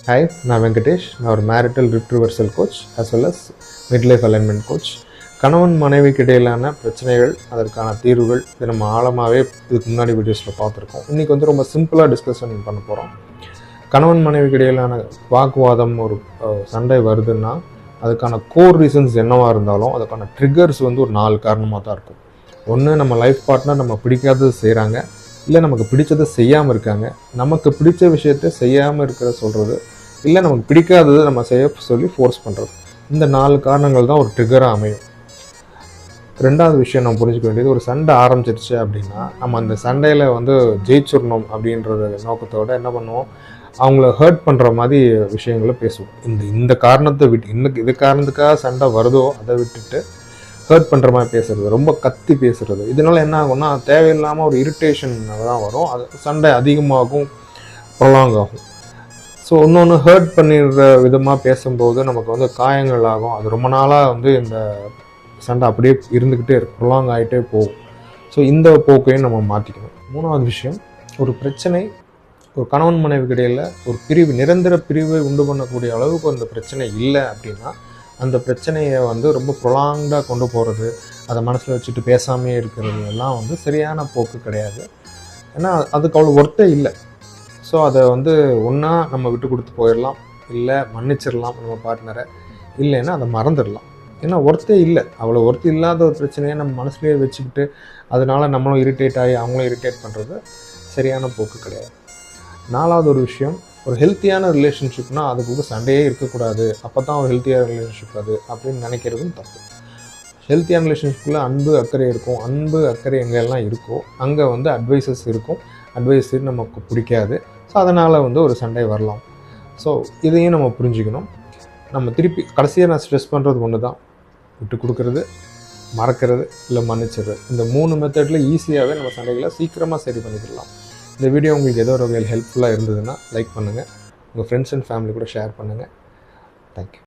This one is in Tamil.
Hi, நான் வெங்கடேஷ். நான் ஒரு marital retrieval coach as well as midlife alignment coach. கணவன் மனைவிக்கு இடையிலான பிரச்சனைகள், அதற்கான தீர்வுகள் இது நம்ம ஆழமாகவே இதுக்கு முன்னாடி வீடியோஸில் பார்த்துருக்கோம். இன்றைக்கி வந்து ரொம்ப சிம்பிளாக டிஸ்கஷன் பண்ண போகிறோம். கணவன் மனைவிக்கு இடையிலான வாக்குவாதம், ஒரு சண்டை வருதுன்னா அதுக்கான கோர் ரீசன்ஸ் என்னவாக இருந்தாலும் அதுக்கான ட்ரிகர்ஸ் வந்து ஒரு 4 காரணமாக தான் இருக்கும். ஒன்று, நம்ம லைஃப் பார்ட்னர் நம்ம பிடிக்காதது செய்கிறாங்க, இல்லை நமக்கு பிடிச்சதை செய்யாமல் இருக்காங்க. நமக்கு பிடிச்ச விஷயத்தை செய்யாமல் இருக்கிற சொல்கிறது, இல்லை நமக்கு பிடிக்காததை நம்ம செய்ய சொல்லி ஃபோர்ஸ் பண்ணுறது. இந்த 4 காரணங்கள் தான் ஒரு ட்ரிகராக அமையும். ரெண்டாவது விஷயம் நம்ம புரிஞ்சுக்க வேண்டியது, ஒரு சண்டை ஆரம்பிச்சிருச்சு அப்படின்னா நம்ம அந்த சண்டையில் வந்து ஜெயிச்சிடணும் அப்படின்றத நோக்கத்தோடு என்ன பண்ணுவோம், அவங்கள ஹர்ட் பண்ணுற மாதிரி விஷயங்களை பேசுவோம். இந்த காரணத்தை விட்டு இது காரணத்துக்காக சண்டை வருதோ அதை விட்டுட்டு ஹர்ட் பண்ணுற மாதிரி பேசுகிறது, ரொம்ப கத்தி பேசுகிறது. இதனால் என்ன ஆகும்னா தேவையில்லாமல் ஒரு இரிட்டேஷன் தான் வரும். அது சண்டை அதிகமாகும், ப்ரொலாங் ஆகும். ஸோ இன்னொன்று, ஹர்ட் பண்ணிடுற விதமாக பேசும்போது நமக்கு வந்து காயங்கள் ஆகும். அது ரொம்ப நாளாக வந்து இந்த சண்டை அப்படியே இருந்துக்கிட்டே இருக்கும், ப்ரொலாங் ஆகிட்டே போகும். ஸோ இந்த போக்கையும் நம்ம மாற்றிக்கணும். மூணாவது விஷயம், ஒரு பிரச்சனை ஒரு கணவன் மனைவிக்கு இடையில் ஒரு நிரந்தர பிரிவை உண்டு பண்ணக்கூடிய அளவுக்கு அந்த பிரச்சனை இல்லை அப்படின்னா அந்த பிரச்சனையை வந்து ரொம்ப ப்ரொலாங்டாக கொண்டு போகிறது, அதை மனசில் வச்சுட்டு பேசாமே இருக்கிறது எல்லாம் வந்து சரியான போக்கு கிடையாது. ஏன்னா அதுக்கு அவ்வளோ ஒர்த்தே இல்லை. ஸோ அதை வந்து ஒன்றா நம்ம விட்டு கொடுத்து போயிடலாம், இல்லை மன்னிச்சிடலாம் நம்ம பார்ட்னரை, இல்லைன்னா அதை மறந்துடலாம். ஏன்னா ஒர்த்தே இல்லை, அவ்வளோ ஒர்த்து இல்லாத ஒரு பிரச்சனையை நம்ம மனசுலேயே வச்சுக்கிட்டு அதனால் நம்மளும் இரிட்டேட் ஆகி அவங்களும் இரிட்டேட் பண்ணுறது சரியான போக்கு கிடையாது. நாலாவது ஒரு விஷயம், ஒரு ஹெல்த்தியான ரிலேஷன்ஷிப்னால் அதுக்கு சண்டையே இருக்கக்கூடாது, அப்போ தான் ஒரு ஹெல்த்தியான ரிலேஷன்ஷிப் அது அப்படின்னு நினைக்கிறதும் தப்பு. ஹெல்த்தியான ரிலேஷன்ஷிப்பில் அன்பு அக்கறை இருக்கும். அன்பு அக்கறை எங்கெல்லாம் இருக்கோ அங்கே வந்து அட்வைசஸ் இருக்கும். அட்வைஸ் நமக்கு பிடிக்காது, ஸோ அதனால் வந்து ஒரு சண்டை வரலாம். ஸோ இதையும் நம்ம புரிஞ்சுக்கணும். நம்ம திருப்பி கடைசியாக நான் ஸ்ட்ரெஸ் பண்ணுறது ஒன்று தான், விட்டு கொடுக்கறது, மறக்கிறது, இல்லை மன்னிச்சிடுறது. இந்த 3 மெத்தடில் ஈஸியாகவே நம்ம சண்டைகளை சீக்கிரமாக சரி பண்ணிக்கலாம். இந்த வீடியோ உங்களுக்கு ஏதோ ஒரு வகையில் ஹெல்ப்ஃபுல்லாக இருந்ததுன்னா லைக் பண்ணுங்கள், உங்கள் ஃப்ரெண்ட்ஸ் அண்ட் ஃபேமிலி கூட ஷேர் பண்ணுங்கள். தேங்க்யூ.